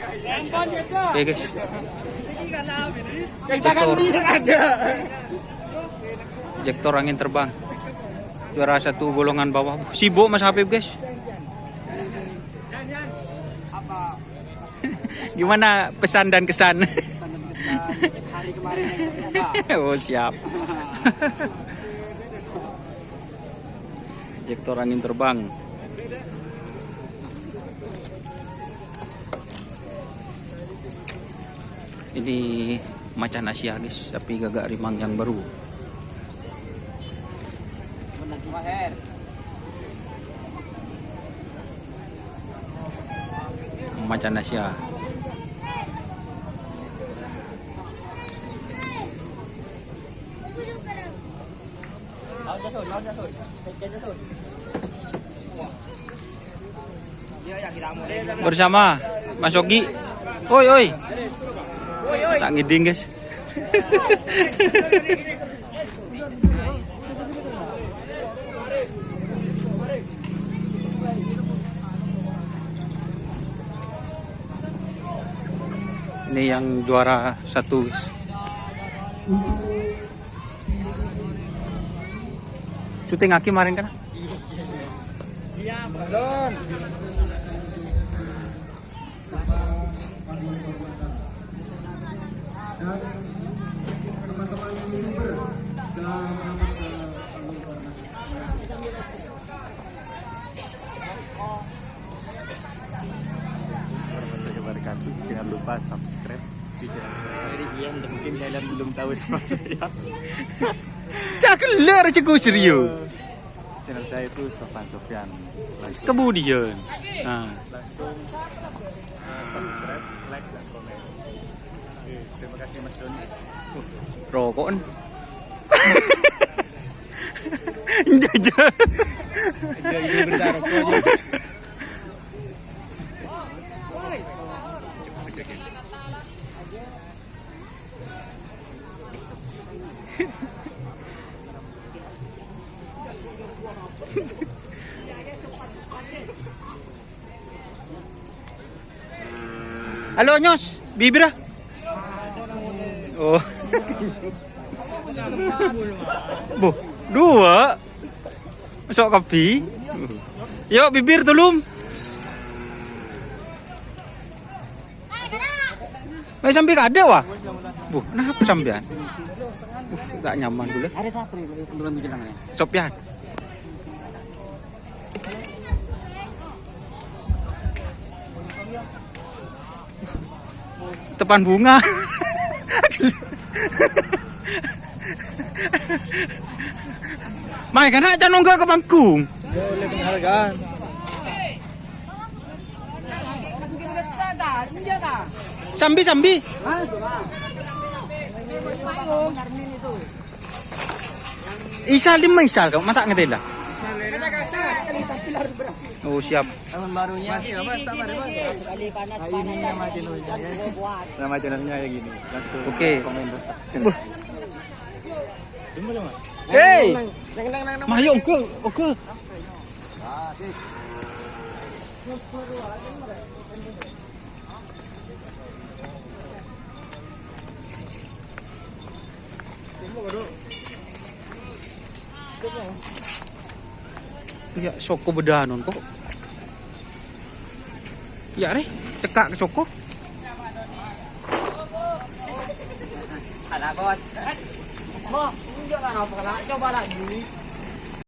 Oke guys. Jektor angin terbang. Juara 1 golongan bawah. Sibuk Mas Habib guys. Gimana pesan dan kesan? Hari kemarin Oh siap. Jektor angin terbang. Ini macan Asia guys, tapi gagak rimang yang baru. Macan Asia. Bersama Mas Ogi. Oi oi. Tak ngiding guys. Ini yang juara 1 guys. Syuting Aki kemarin kan? siap, Don. Dan teman-teman YouTuber dan jangan lupa subscribe di channel saya. Jadi yang mungkin kalian belum tahu sama saya. Cakelar ceku serius. Channel saya itu Sofan Sofyan. Kemudian. Nah. Langsung subscribe, like dan komen. Oke, terima kasih Mas Doni. Rokok. Jajan. Ini bentar rokoknya. Halo Nyos, bibir ah. Oh. Bu, 2. Masuk kopi. Yuk bibir tulum. Mai sampai kada wah. Bu, kenapa sampean? Gak nyaman dulu. Ada satu nih belum bikin tangannya. Sopian. Tepan bunga. Mai kana aja nunggu ke panggung. Boleh penghargaan. Sambi. Isal 5 isal kau mata ngetela. Oh siap. Tahun barunya Sekali panas nama channelnya ya gini. Langsung Oke. komen dan subscribe. Hey. Mayo oke. Ya soko bedanon kok. Ya re, cekak ke soko. ada kos. Mo, tunjukkan apa coba lagi.